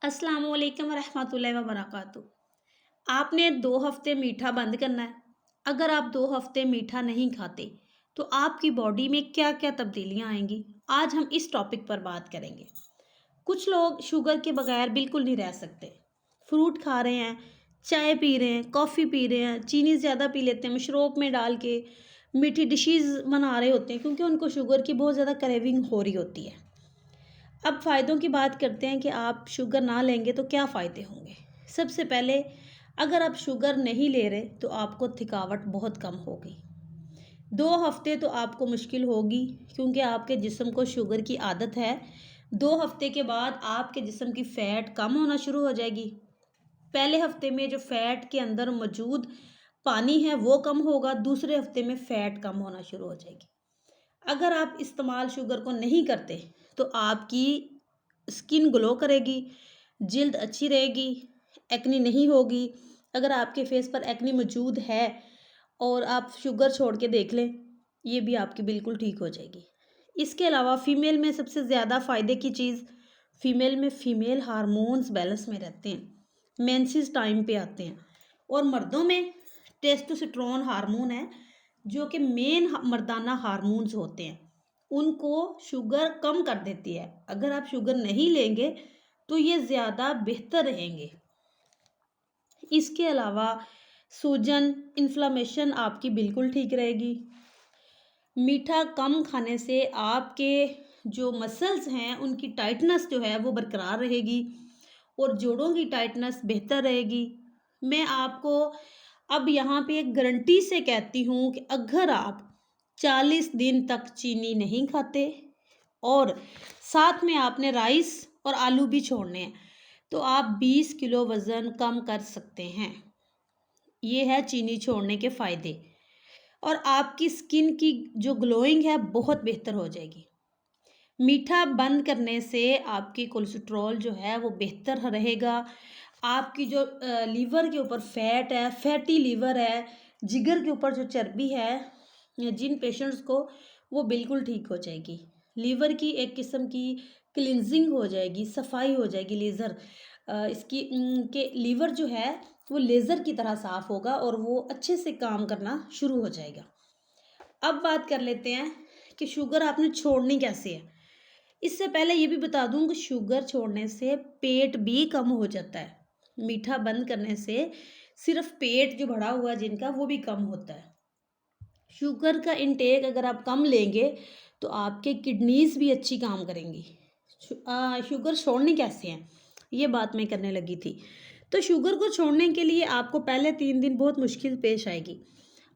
अस्सलाम वालेकुम रहमतुल्लाहि व बरकातुहू। आपने 2 हफ़्ते मीठा बंद करना है। अगर आप 2 हफ़्ते मीठा नहीं खाते, तो आपकी बॉडी में क्या-क्या तब्दीलियाँ आएँगी, आज हम इस टॉपिक पर बात करेंगे। कुछ लोग शुगर के बगैर बिल्कुल नहीं रह सकते। फ्रूट खा रहे हैं, चाय पी रहे हैं, कॉफ़ी पी रहे हैं, चीनी ज़्यादा पी लेते हैं, मशरूब में डाल के, मीठी डिशेज़ बना रहे होते हैं क्योंकि उनको शुगर की बहुत ज़्यादा क्रेविंग हो रही होती है। अब फ़ायदों की बात करते हैं कि आप शुगर ना लेंगे तो क्या फ़ायदे होंगे। सबसे पहले, अगर आप शुगर नहीं ले रहे तो आपको थकावट बहुत कम होगी। 2 हफ़्ते तो आपको मुश्किल होगी क्योंकि आपके जिस्म को शुगर की आदत है। 2 हफ़्ते के बाद आपके जिस्म की फ़ैट कम होना शुरू हो जाएगी। पहले हफ़्ते में जो फ़ैट के अंदर मौजूद पानी है वो कम होगा, दूसरे हफ़्ते में फ़ैट कम होना शुरू हो जाएगी। अगर आप इस्तेमाल शुगर को नहीं करते तो आपकी स्किन ग्लो करेगी, जिल्द अच्छी रहेगी, एक्ने नहीं होगी। अगर आपके फेस पर एक्ने मौजूद है और आप शुगर छोड़ के देख लें, ये भी आपकी बिल्कुल ठीक हो जाएगी। इसके अलावा फीमेल में सबसे ज़्यादा फ़ायदे की चीज़, फीमेल में फीमेल हार्मोन्स बैलेंस में रहते हैं, मेंसेस टाइम पे आते हैं। और मर्दों में टेस्टोस्टेरोन हार्मोन है जो कि मेन मर्दाना हार्मोन्स होते हैं, उनको शुगर कम कर देती है। अगर आप शुगर नहीं लेंगे तो ये ज़्यादा बेहतर रहेंगे। इसके अलावा सूजन, इन्फ्लेमेशन आपकी बिल्कुल ठीक रहेगी। मीठा कम खाने से आपके जो मसल्स हैं उनकी टाइटनेस जो है वो बरकरार रहेगी और जोड़ों की टाइटनेस बेहतर रहेगी। मैं आपको अब यहाँ पे एक गारंटी से कहती हूँ कि अगर आप 40 दिन तक चीनी नहीं खाते और साथ में आपने राइस और आलू भी छोड़ने हैं, तो आप 20 किलो वज़न कम कर सकते हैं। ये है चीनी छोड़ने के फ़ायदे। और आपकी स्किन की जो ग्लोइंग है बहुत बेहतर हो जाएगी। मीठा बंद करने से आपकी कोलेस्ट्रॉल जो है वो बेहतर रहेगा। आपकी जो लीवर के ऊपर फैट है, फैटी लीवर है, जिगर के ऊपर जो चर्बी है, जिन पेशेंट्स को, वो बिल्कुल ठीक हो जाएगी। लीवर की एक किस्म की क्लींजिंग हो जाएगी, सफाई हो जाएगी। लेज़र इसकी के लीवर जो है वो लेज़र की तरह साफ़ होगा और वो अच्छे से काम करना शुरू हो जाएगा। अब बात कर लेते हैं कि शुगर आपने छोड़नी कैसे है। इससे पहले ये भी बता दूं कि शुगर छोड़ने से पेट भी कम हो जाता है। मीठा बंद करने से सिर्फ पेट जो भरा हुआ है जिनका वो भी कम होता है। शुगर का इंटेक अगर आप कम लेंगे तो आपके किडनीज भी अच्छी काम करेंगी। शुगर छोड़नी कैसे है, ये बात मैं करने लगी थी। तो शुगर को छोड़ने के लिए आपको पहले 3 दिन बहुत मुश्किल पेश आएगी।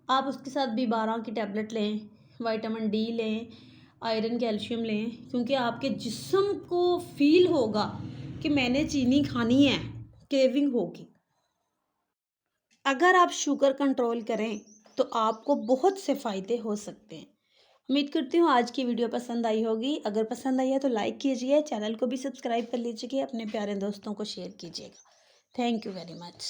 आप उसके साथ B12 की टैबलेट लें, विटामिन डी लें, आयरन कैल्शियम लें, क्योंकि आपके जिस्म को फील होगा कि मैंने चीनी खानी है, क्रेविंग होगी। अगर आप शुगर कंट्रोल करें तो आपको बहुत से फ़ायदे हो सकते हैं। उम्मीद करती हूँ आज की वीडियो पसंद आई होगी। अगर पसंद आई है तो लाइक कीजिए, चैनल को भी सब्सक्राइब कर लीजिए, अपने प्यारे दोस्तों को शेयर कीजिएगा। Thank you very much.